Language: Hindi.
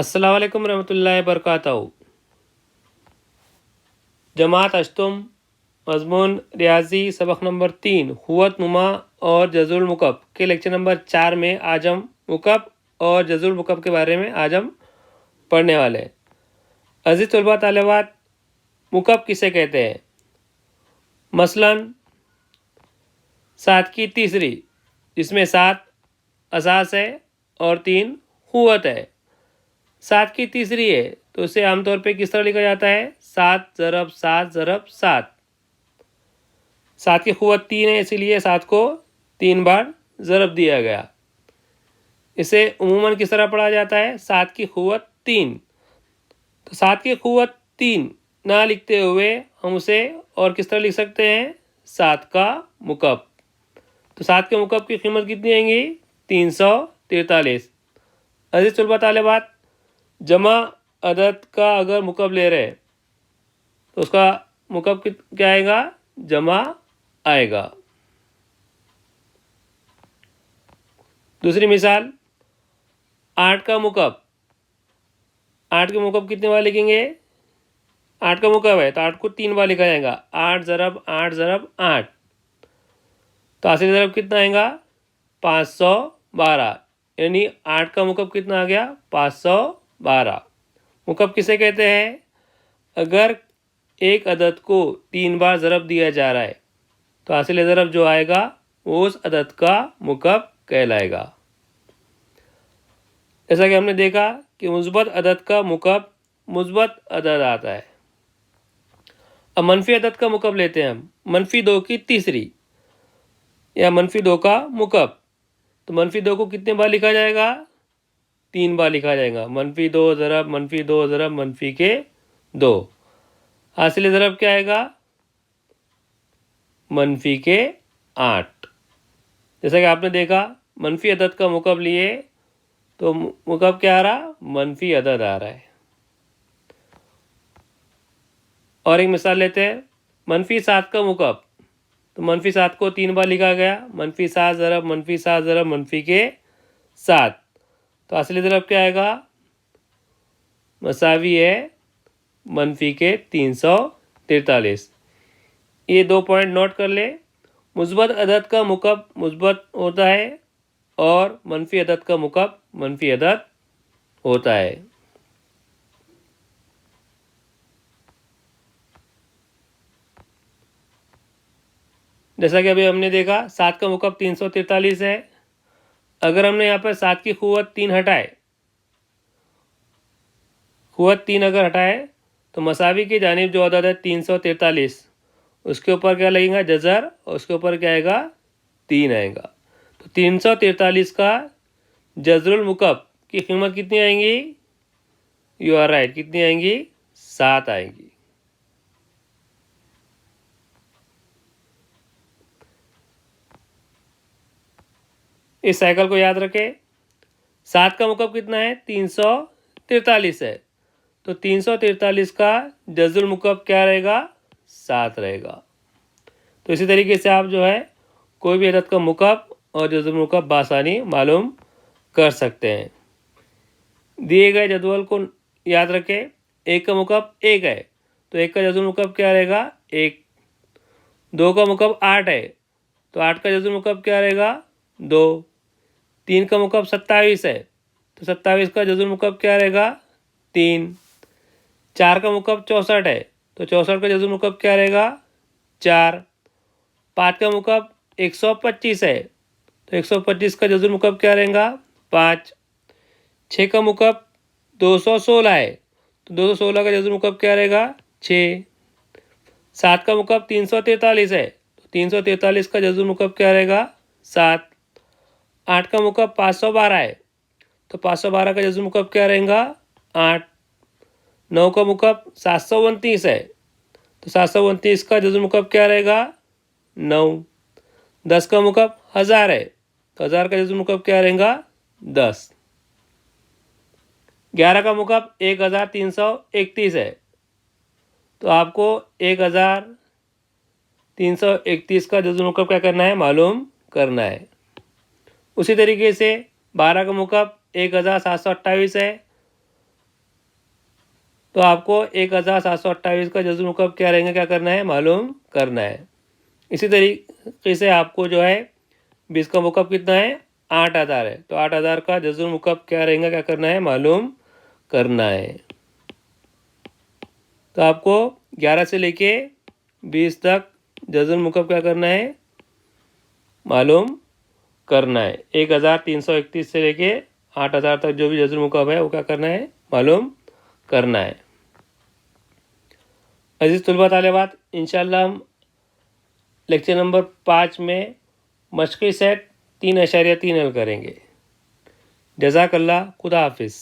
अस्सलाम वालेकुम रहमतुल्लाहि बरकातहू। जमात अश्तुम मज़मून रियाजी सबक नंबर 3 हुवत नुमा और जज़ुल मुकब के लेक्चर नंबर 4 में आज हम मुकब और जज़ुल मुकब के बारे में आज हम पढ़ने वाले हैं। अज़ीज़ तलबा तालिबात, मुकब किसे कहते हैं? मसलन 7 की तीसरी, जिसमें 7 असास है और 3 हुवत है। 7 की तीसरी है तो उसे आमतौर पे किस तरह लिखा जाता है? 7 ज़रब 7 ज़रब 7। 7 की खुवत 3 है, इसीलिए 7 को 3 बार ज़रब दिया गया। इसे उमूमन किस तरह पढ़ा जाता है? 7 की खुवत 3। तो 7 की खुवत 3 ना लिखते हुए हम उसे और किस तरह लिख सकते हैं? 7 का मुकब। तो 7 के मुकब की कीमत कितनी आएंगी? 343। अजीज़ तलबा तालिबात, जमा अदद का अगर मुकब ले रहे तो उसका मुकब क्या आएगा? जमा आएगा। दूसरी मिसाल, 8 का मुकब। 8 के मुकब कितने बार लिखेंगे? 8 का मुकब है तो 8 को 3 बार लिखा जाएगा। 8 ज़रब 8 ज़रब 8। तो असली ज़रब कितना आएगा? 512। यानी 8 का मुकब कितना आ गया? 512। मुकब किसे कहते हैं? अगर एक अदद को 3 बार ज़रब दिया जा रहा है तो हासिल ज़रब जो आएगा वो उस अदद का मुकब कहलाएगा। जैसा कि हमने देखा कि मुस्बत अदद का मुकब मुस्बत अदद आता है। अब मनफी अदद का मुकब लेते हैं हम। -2 की तीसरी या -2 का मुकब। तो -2 को कितने बार लिखा जाएगा? 3 बार लिखा जाएगा। -2 ज़रब -2 ज़रब मनफी के 2। हासिल ज़रब क्या आएगा? मनफी के 8। जैसा कि आपने देखा मनफी अदद का मुकब लिए तो मुकब क्या आ रहा? मनफी अदद आ रहा है। और एक मिसाल लेते हैं, -7 का मुकब। तो -7 को 3 बार लिखा गया। -7 ज़रब -7 ज़रब मनफी के 7। तो असली ज़रब क्या आएगा? मसावी है मनफी के 343। ये 2 पॉइंट नोट कर ले। मुस्बत अदद का मुकब मुस्बत होता है और मनफी अदद का मुकब मनफी अदद होता है। जैसा कि अभी हमने देखा 7 का मुकब 343 है। अगर हमने यहाँ पर 7 की खुवत 3 हटाए, खुवत 3 अगर हटाए तो मसावी की जानिब जो अदद है 343, उसके ऊपर क्या लगेगा? जज़र, और उसके ऊपर क्या आएगा? 3 आएगा। तो 343 का जज़रुल मुकब की कीमत कितनी आएंगी? यू आर राइट, कितनी आएंगी? 7 आएंगी। इस साइकिल को याद रखें। 7 का मुकब कितना है? 343 है। तो 343 का जज़ुल मुकब क्या रहेगा? 7 रहेगा। तो इसी तरीके से आप जो है कोई भी अदद का मुकब और जज़ुल मुकब बासानी मालूम कर सकते हैं। दिए गए जदवल को याद रखें। 1 का मुकब 1 है तो 1 का जज़ुल मुकब क्या रहेगा? 1। 2 का मुकब 8 है तो 8 का जज़ुल मुकब क्या रहेगा? 2। 3 का मुकब 27 है तो 27 का जज़ुल मुकब क्या रहेगा? 3। 4 का मुकब 64 है तो 64 का जज़ुल मुकब क्या रहेगा? 4। 5 का मुकब 125 है तो 125 का जज़ुल मुकब क्या रहेगा? 5। 6 का मुकब 216 है तो 216 का जज़ुल मुकब क्या रहेगा? 6। 7 का मुकब 343 है तो 343 का जज़ुल मुकब क्या रहेगा? 7। 8 का मुकब 512 है तो 512 का जज़ुल मुकब क्या रहेगा? 8। 9 का मुकब 729 है तो 729 का जज़ुल मुकब क्या रहेगा? 9। 10 का मुकब 1000 है तो 1000 का जज़ुल मुकब क्या रहेगा? 10। 11 का मुकब 1331 है तो आपको 1331 का जज़ुल मुकब क्या करना है? मालूम करना है। उसी तरीके से 12 का मुकब 1728 है तो आपको 1728 का जज़्बुल मुकअब क्या रहेंगे, क्या करना है, मालूम करना है। इसी तरीके से आपको जो है 20 का मुकअब कितना है, 8000 है, तो 8000 का जज़्बुल मुकअब क्या रहेगा, क्या करना है, मालूम करना है। तो आपको 11 से लेके 20 तक जज़्बुल मुकअब क्या करना है, मालूम करना है। 1331 से लेके 8000 तक जो भी जज़्बुल मुकअब है वो क्या करना है, मालूम करना है। अजीज़ तुलबा तालिबात, इंशाअल्लाह हम लेक्चर नंबर 5 में मशक़ी सेट 3.3 हल करेंगे। जज़ाकल्लाह, खुदा हाफिज़।